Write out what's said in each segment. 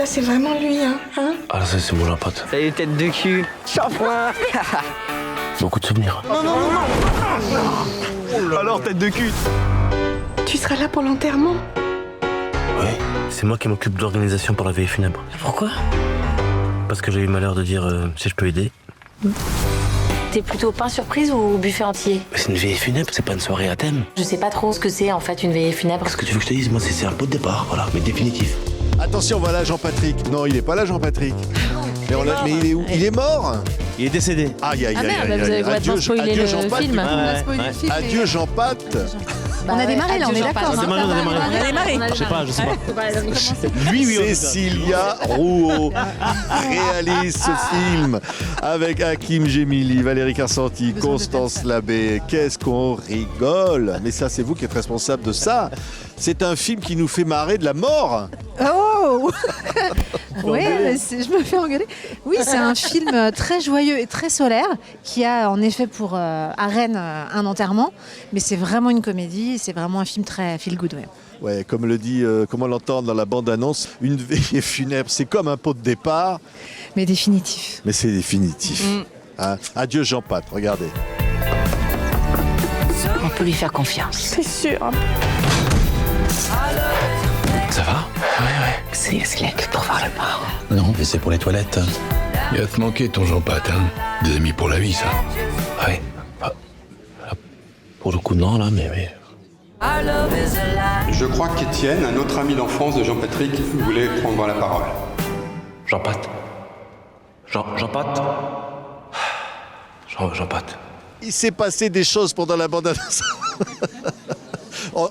c'est vraiment lui, hein. Ah là, ça, c'est mon Jean-Pat. Salut, tête de cul. Shampoing. Beaucoup de souvenirs. Alors, tête de cul. Tu seras là pour l'enterrement? Oui, c'est moi qui m'occupe de l'organisation pour la veillée funèbre. Pourquoi? Parce que j'ai eu le malheur de dire si je peux aider. T'es plutôt pain surprise ou buffet entier? C'est une veillée funèbre, c'est pas une soirée à thème. Je sais pas trop ce que c'est en fait une veillée funèbre. Ce que tu veux que je te dise, moi, c'est un pot de départ, voilà, mais définitif. Attention, voilà Jean-Patrick. Non, il est pas là, Jean-Patrick. Mais il est où? Il est mort? Il est décédé. Aïe, aïe, Ah aïe, merde, aïe, vous avez aïe. complètement spoilé adieu le Jean-Pat, film. Ouais. Adieu Jean-Pat. Bah On a ouais, démarré là, on adieu, est d'accord. Jean-Pat. On a démarré, on a démarré. On a démarré. Je sais pas. Lui, Cécilia Rouault réalise ce film avec Hakim Gemili, Valérie Carcenti, Constance Labbé. Qu'est-ce qu'on rigole! Mais ça, c'est vous qui êtes responsable de ça. C'est un film qui nous fait marrer de la mort. Oh oui, je me fais engueuler. Oui, c'est un film très joyeux et très solaire qui a en effet pour arène un enterrement, mais c'est vraiment une comédie, c'est vraiment un film très feel good. Ouais. Ouais, comme le dit, comme on l'entend dans la bande-annonce, une veillée funèbre, c'est comme un pot de départ, Mais définitif. mais c'est définitif. Hein? Adieu Jean-Pat, regardez. On peut lui faire confiance. C'est sûr. Ça va? C'est que pour voir le mort. Non, mais c'est pour les toilettes. Il va te manquer ton Jean-Pat, hein. Des amis pour la vie, ça. Ouais. Pour le coup, non, là, mais oui. Je crois qu'Étienne, un autre ami d'enfance de Jean-Patrick, voulait prendre la parole. Jean-Pat. Jean-Pat. Jean-Pat. Il s'est passé des choses pendant la bande-annonce.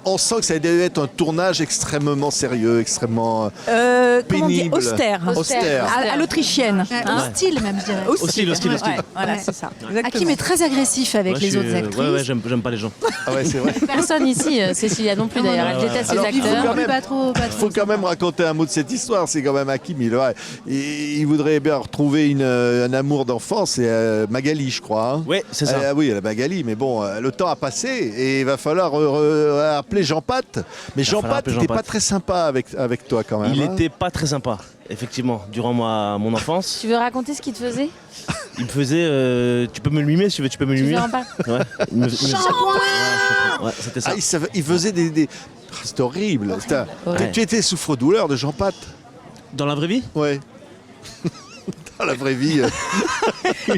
On sent que ça a dû être un tournage extrêmement sérieux, extrêmement Comment dire, pénible. austère. À l'autrichienne. Ouais. Hostile même, je dirais. Hostile. Ouais, voilà, c'est ça. Hakim est très agressif avec les autres actrices. Ouais, j'aime pas les gens. Ah ouais, c'est vrai. Personne ici, Cécilia non plus d'ailleurs, elle déteste les Alors, il faut acteurs. quand même- Pas trop. Il faut quand même raconter un mot de cette histoire. C'est quand même Hakim. Il voudrait bien retrouver un amour d'enfance. C'est Magali, je crois. Hein. Ouais, c'est ça. Oui, la Magali. Mais bon, le temps a passé et il va falloir appeler Jean-Pat. Mais Jean-Pat appeler n'était Jean-Pat. pas très sympa avec toi quand même. Il hein. était pas très sympa, effectivement, durant mon enfance. Tu veux raconter ce qu'il te faisait? Il me faisait. Tu peux me le mimer si tu veux, tu peux me le Tu mimer. veux en parler? Ouais. Ouais, c'était ça. Il faisait des... C'était horrible. Ouais. Tu étais souffre-douleur de Jean-Pat. Dans la vraie vie? Ouais. Dans la vraie vie.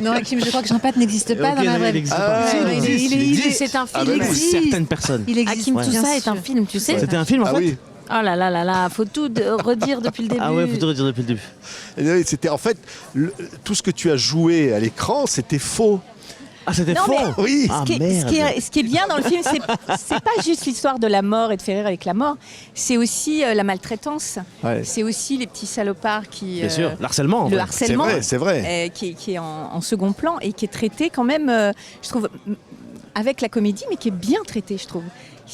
Non, Hakim, je crois que Jean-Pat n'existe pas dans la vraie vie. C'est un Ah film. ben Pour oui. certaines personnes. Il existe. Hakim, tout bien ça est sûr. un film, tu sais. C'était un film en Ah fait? oui. Oh là là là là, faut tout redire depuis le début. Ah ouais, faut te redire depuis le début. Et c'était en fait tout ce que tu as joué à l'écran, c'était faux. Ah, c'était Non, faux? mais- Oui. Ah, Ce merde. qui est bien dans le film, c'est pas juste l'histoire de la mort et de faire rire avec la mort, c'est aussi la maltraitance, Ouais. c'est aussi les petits salopards qui... Bien sûr, l'harcèlement. en le fait. C'est harcèlement, vrai, c'est vrai. qui est en second plan et qui est traité quand même, je trouve, avec la comédie, mais qui est bien traité, je trouve.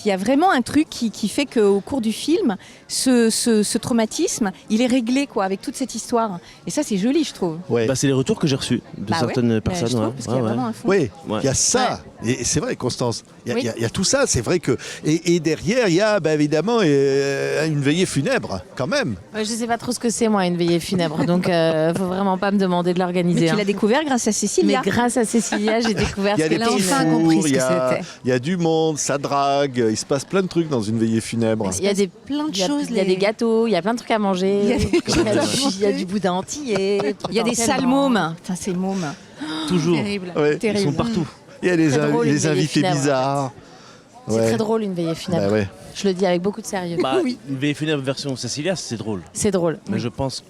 Il y a vraiment un truc qui fait qu'au cours du film, ce traumatisme, il est réglé quoi, avec toute cette histoire. Et ça, c'est joli, je trouve. Ouais. Bah, c'est les retours que j'ai reçus de Bah ouais, certaines bah, personnes. je trouve, ouais. parce qu'il y a Ouais, vraiment un fond. Oui, Ouais. il y a ça. Et c'est vrai, Constance. Il y a, Oui. il y a tout ça. C'est vrai que. Et derrière, il y a évidemment une veillée funèbre, quand même. Ouais, je sais pas trop ce que c'est moi une veillée funèbre, donc faut vraiment pas me demander de l'organiser. Mais tu hein. l'as découvert grâce à Cécilia. Mais grâce à Cécilia, j'ai découvert Il y a ce que des là petits on a. enfin compris fours, ce il y que a- c'était. il y a du monde, ça drague. Il se passe plein de trucs dans une veillée funèbre. Il y a des plein de il y a- choses. il y a des gâteaux, il y a plein de trucs à manger. Il y a des- Il y a du boudin entier. Il y a des sales mômes. Putain, ces mômes. Toujours. Terrible. Ouais. Ils sont Terrible. partout. Il y a les, Très drôle, une les veillée invités funèbre, bizarres. C'est Ouais. très drôle une veillée funèbre. Bah ouais. Je le dis avec beaucoup de sérieux. Bah, une veillée funèbre version Cécilia, c'est drôle. C'est drôle. Mais je pense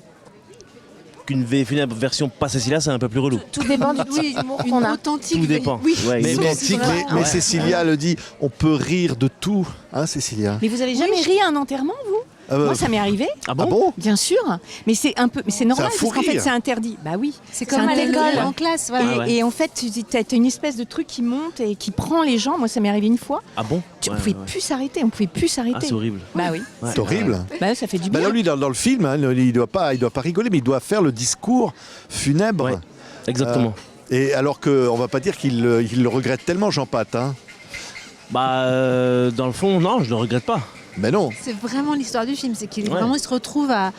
qu'une veillée funèbre version pas Cécilia, c'est un peu plus relou. Tout dépend du type d'humour Une qu'on a. authentique. Tout dépend. Oui. Ouais, Mais, une mais- authentique, mais Cécilia le dit, on peut rire de tout, hein, Cécilia. Mais vous avez jamais ri à un enterrement, vous? Ah bah, Moi, ça m'est arrivé. Ah ah bon? bon Bien sûr, mais c'est un peu, mais c'est normal C'est un fou parce qu'en fait rire. c'est interdit. Bah oui, C'est comme à l'école. en classe, voilà. Ah ouais. Et en fait, tu as une espèce de truc qui monte et qui prend les gens. Moi, ça m'est arrivé une fois. Ah bon? On Ouais, pouvait ouais. plus s'arrêter, on pouvait plus Ah, s'arrêter. c'est horrible. Bah oui. Ouais. C'est horrible. Bah ça fait du Bah bien. alors lui, dans le film, hein, il doit pas rigoler, mais il doit faire le discours funèbre. Ouais. Exactement. Et alors qu'on va pas dire qu'il le regrette tellement, Jean-Pat. Hein. Bah, dans le fond, non, je le regrette pas. Mais non. C'est vraiment l'histoire du film, c'est qu'il Ouais. vraiment il se retrouve à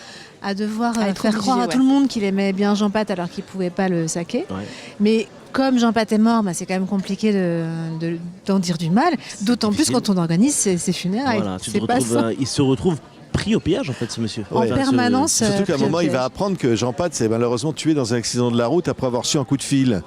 devoir À être faire obligé, croire à ouais. tout le monde qu'il aimait bien Jean Pat alors qu'il pouvait pas le saquer. Ouais. Mais comme Jean Pat est mort, bah, c'est quand même compliqué d'en dire du mal. D'autant plus difficile. quand on organise ses funérailles. Voilà, tu te c'est pas retrouves, ça. il se retrouve pris au pillage en fait ce monsieur. En permanence. Surtout qu'à un pris au moment, il va piège. apprendre que Jean Pat s'est malheureusement tué dans un accident de la route après avoir reçu un coup de fil.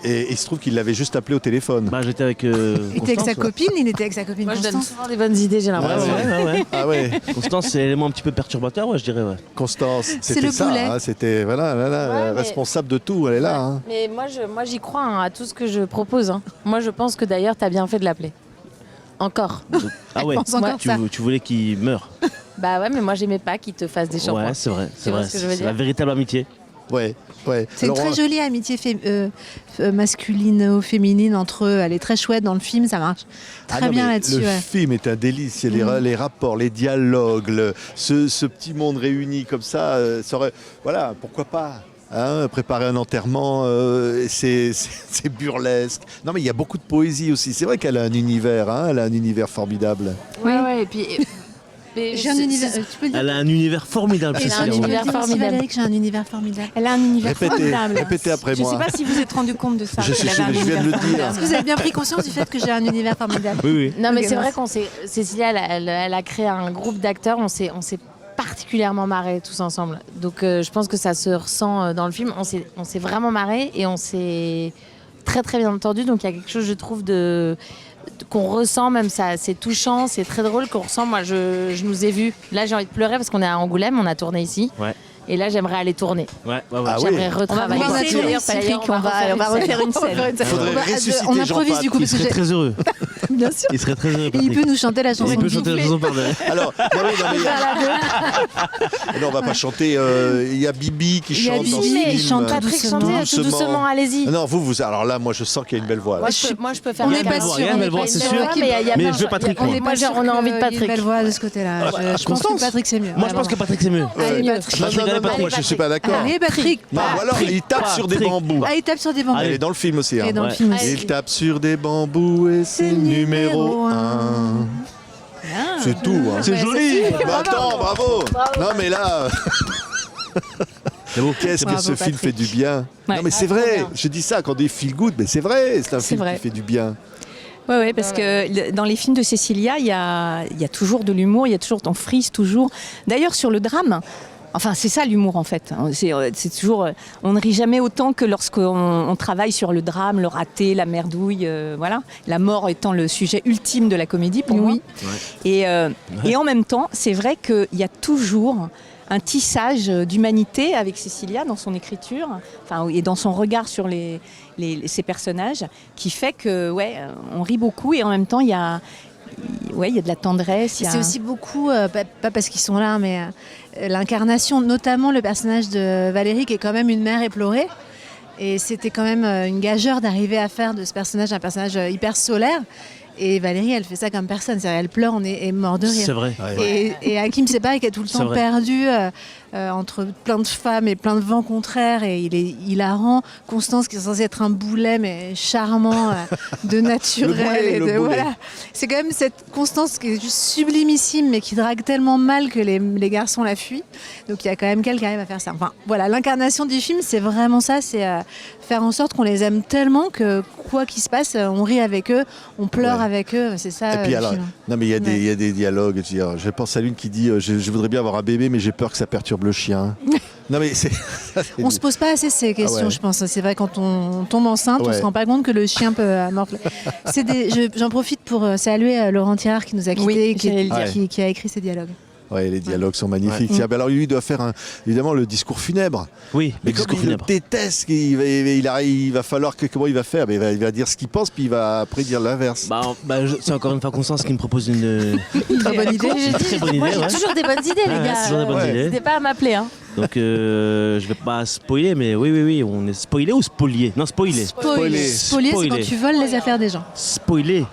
Et il se trouve qu'il l'avait juste appelé au téléphone. Bah j'étais avec Il était avec sa Constance, ouais. copine, il était avec sa copine Moi, je donne Constance. souvent des bonnes idées, j'ai Ouais, l'impression. ouais. Ah ouais, Constance, c'est l'élément un petit peu perturbateur, ouais, je dirais. Ouais. Constance, C'est c'était le ça, boulet. hein, c'était voilà, Ouais, mais- responsable de tout, elle est là. Hein. Mais moi, j'y crois hein, à tout ce que je propose. Hein. Moi, je pense que d'ailleurs, tu as bien fait de l'appeler. Encore. Ah ouais, Je pense encore ça. tu voulais qu'il meure. Bah ouais, mais moi, j'aimais pas qu'il te fasse des shampoings. Ouais, c'est vrai. Tu vois ce que je veux C'est dire la véritable amitié. Ouais. C'est une Alors, très jolie amitié masculine-féminine entre eux. Elle est très chouette dans le film, ça marche ah très non, bien mais là-dessus. Le ouais. film est un délice. Il y a les rapports, les dialogues, ce petit monde réuni comme ça, ça aurait, voilà, pourquoi pas. Hein, préparer un enterrement, c'est burlesque. Non, mais il y a beaucoup de poésie aussi. C'est vrai qu'elle a un univers, hein, elle a un univers formidable. Ouais, et puis. mais J'ai un c'est- univers. c'est- Tu peux le dire Elle a un univers formidable, Elle a Cécilia. un univers Dis-moi aussi, formidable. Valérie, que j'ai un univers formidable. Elle a un univers Répétez, formidable. répétez après Je moi. sais pas si vous êtes rendu compte de ça. Je qu'elle avait un viens de le univers dire. formidable. Est-ce que vous avez bien pris conscience du fait que j'ai un univers formidable? Oui, oui. Non, mais Ok, c'est vrai merci. Cécilia, elle a créé un groupe d'acteurs. On s'est particulièrement marrés tous ensemble. Donc, je pense que ça se ressent dans le film. On s'est vraiment marrés et on s'est très, très bien entendu. Donc, il y a quelque chose, je trouve, qu'on ressent, même ça, c'est touchant, c'est très drôle qu'on ressent. Moi, je nous ai vus. Là, j'ai envie de pleurer parce qu'on est à Angoulême, on a tourné ici. Ouais. Et là, j'aimerais aller tourner. Ouais. Ah oui. J'aimerais retravailler. On va D'ailleurs, tourner, Patrick, on va refaire une scène. Faudrait On va- ressusciter on Jean improvise Pat. du coup Il parce que serait très heureux. bien sûr. Il serait très heureux. Et il Patrick. peut nous chanter la chanson Il peut du chanter la soufflet. chanson par-delà. Alors, non, non, on va pas chanter. Il y a Bibi qui Il y a chante dans Bibi, ce il film. chante Patrick, doucement. chantez tout doucement, allez-y. Ah non, alors là, moi, je sens qu'il y a une belle voix. Là. Moi, je peux faire On une est belle pas voix. sûr, Il y a une on belle est voix, pas c'est sûr. sûr. Mais il y a Mais plein je veux de- Patrick, on moi. est Moi, pas sûr, on a envie de Une Patrick. belle voix de ce côté-là. Je pense que Patrick c'est mieux. Moi, je pense que Patrick, c'est mieux. Allez, mieux. Patrick. Non, Patrick, allez, Patrick. moi, je suis pas d'accord. Allez, Patrick. Non, ou alors, il tape sur des Patrick. bambous. Ah, il tape sur des bambous. Elle est dans le film aussi. Hein. Et dans le Ouais. film aussi. Il tape sur des bambous et c'est le numéro 1. C'est tout. Hein. C'est joli. Bah attends, bravo. Non mais là, C'est beau. qu'est-ce que Bravo, ce film Patrick. fait du bien. Ouais. Non mais c'est vrai. Je dis ça quand on dit feel good, mais c'est vrai. C'est un C'est film vrai. qui fait du bien. Oui, parce que dans les films de Cécilia, il y a toujours de l'humour, il y a toujours, on frise toujours. D'ailleurs, sur le drame, enfin, c'est ça l'humour en fait. C'est toujours, on ne rit jamais autant que lorsqu'on travaille sur le drame, le raté, la merdouille, voilà. La mort étant le sujet ultime de la comédie pour moi. Et en même temps, c'est vrai qu'il y a toujours un tissage d'humanité avec Cécilia dans son écriture, enfin, et dans son regard sur ces personnages, qui fait que, ouais, on rit beaucoup et en même temps, il y a de la tendresse. il y a- C'est aussi beaucoup, pas parce qu'ils sont là, mais l'incarnation, notamment le personnage de Valérie, qui est quand même une mère éplorée. Et c'était quand même une gageure d'arriver à faire de ce personnage un personnage hyper solaire. Et Valérie, elle fait ça comme personne. C'est-à-dire, elle pleure, on est mort de rire. C'est vrai. Et Hakim, c'est pareil, qui est tout le C'est temps vrai. perdu entre plein de femmes et plein de vents contraires. Et il est hilarant. Constance, qui est censée être un boulet, mais charmant, de naturel. Le boulet, et le de, boulet. voilà. C'est quand même cette Constance qui est juste sublimissime, mais qui drague tellement mal que les garçons la fuient. Donc il y a quand même quelqu'un qui arrive à faire ça. Enfin, voilà, l'incarnation du film, c'est vraiment ça. C'est faire en sorte qu'on les aime tellement que quoi qu'il se passe, on rit avec eux, on pleure Ouais. avec eux. C'est ça. Et puis le alors, film. non mais il y a Ouais. il y a des dialogues. Je pense à l'une qui dit je voudrais bien avoir un bébé, mais j'ai peur que ça perturbe le chien. Non mais c'est. On se pose pas assez ces questions, ouais. je pense. C'est vrai, quand on tombe enceinte, on Ouais. se rend pas compte que le chien peut morfler. J'en profite pour saluer Laurent Tirard qui nous a quittés, Oui, j'allais le dire. qui a écrit ces dialogues. Ouais, les dialogues sont magnifiques. Ouais. Tiens, bah alors lui, il doit faire évidemment le discours funèbre. Oui, Mais le comme discours il le funèbre. déteste, il va falloir que comment il va faire. Mais il va dire ce qu'il pense, puis il va après dire l'inverse. C'est encore une fois Constance qui me propose une Très bonne idée. très bonne Moi, idée. j'ai ouais. toujours des bonnes idées, les Ouais, gars. toujours des bonnes Ouais. idées. N'hésitez pas à m'appeler. Hein. Donc je vais pas spoiler, mais oui, on est spoilé ou spolié? Non, spoilé. Spoiler. Spolier, c'est quand tu voles les affaires des gens. Spoilé.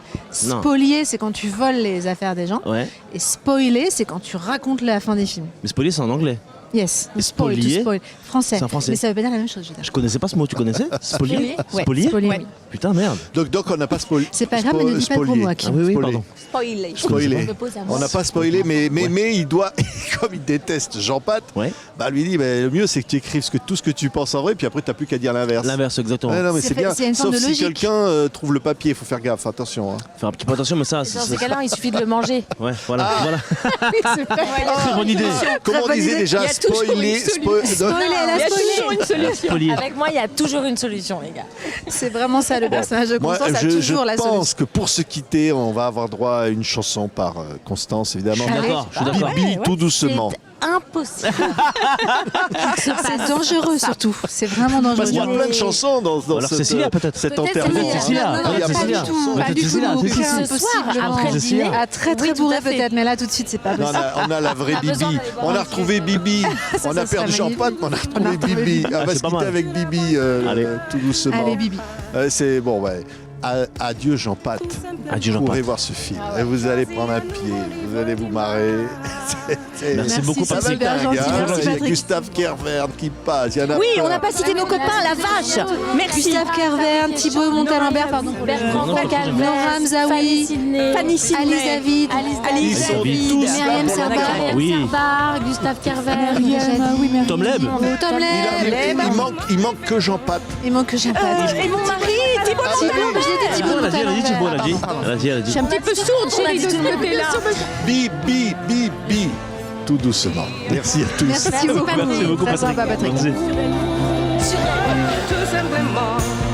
Non. Spolier, c'est quand tu voles les affaires des gens. Ouais. Et spoiler, c'est quand tu racontes la fin des films. Mais spoilé, c'est en anglais. Yes. Et Spoil, to spolier, spoil. Français. c'est en français. Mais ça veut pas dire la même chose, je veux dire. Je connaissais pas ce mot, tu connaissais? Spolier? Ouais, Spolier? spolier, Ouais. oui. Putain, merde. Donc on n'a pas spoilé. C'est pas grave, mais ne dis pas le gros mot, Ah Hakim. oui, oui, Spoilé. pardon. Spoilé. Spoilé. me pose à moi. On n'a pas spoilé, mais il doit, comme il déteste Jean Pat, Ouais. bah lui dit le mieux c'est que tu écrives tout ce que tu penses en vrai, puis après t'as plus qu'à dire l'inverse. L'inverse, exactement. Ouais, non, mais C'est c'est fait- bien. c'est une forme Sauf de si logique. quelqu'un trouve le papier, il faut faire gaffe, attention. Hein. Faire un petit peu attention, mais ça, Dans ces cas-là, il suffit de le manger. Ouais, voilà. voilà. Très bonne idée. Comment on disait déjà Il y a toujours spoiler, une solution. Spoiler, elle a Il y a spoilé. toujours une solution. Spolier. Avec moi, il y a toujours une solution, les gars. C'est vraiment ça, le personnage de Moi, Constance a je toujours la solution. pense que pour se quitter, on va avoir droit à une chanson par Constance, évidemment. Je suis d'accord, je suis d'accord. Bibi, tout doucement. Impossible. C'est dangereux surtout. C'est vraiment dangereux. Parce qu'il y a plein de chansons dans Alors cette, Cécilia, peut-être. cet Peut-être enterrement. Cécilia. Non, non, Peut-être pas Cécilia. du tout. Peut-être Pas du Cécilia, tout. Cécilia. Ce soir, Possiblement. après le Cécilia. dîner. Ah, très Oui, tout bourré à fait. peut-être, mais là tout de suite c'est pas Non, possible. on a la vraie On a besoin Bibi. d'aller voir On a un retrouvé Bibi. On a ça perdu serait Jean Pat, mais on a retrouvé Bibi. On va c'est se pas quitter mal. avec Bibi Allez. tout doucement. Allez Bibi. C'est bon, ouais. Adieu Jean Pat. Adieu, Vous Jean pourrez Pat. voir ce film. Et vous allez prendre un pied. Vous allez vous marrer. Merci beaucoup, c'est Patrick. super gentil. Gars, Merci il y a Patrick. Gustave Kervern qui passe. Il y en a Oui, plein. on n'a pas cité nos copains, la vache. Merci. Gustave Kervern, Thibaut Montalembert, pardon. Bertrand Non, non, Calvez, Nora Mzaoui, Fanny Sidney, Fanny Sidney. Alice David, Alice Ils sont David. tous là Myriam pour Servat. l'enterrement. Oui. Servat, Gustave Kerver, Tom Leb. Tom Leb. Il manque que Jean Pat. Il manque que Jean Pat. Et mon mari, Thibaut Thibaut, je l'ai dit Thibaut Elle a dit, elle a dit, Thibaut, elle a dit. Elle a dit, elle a Je dit. suis un petit peu sourde, chérie, de ce côté-là. Bibi, Bibi. Tout doucement. Merci à tous. Merci beaucoup. Merci beaucoup, Très Patrick. sympa, Patrick. Merci. Tout simplement.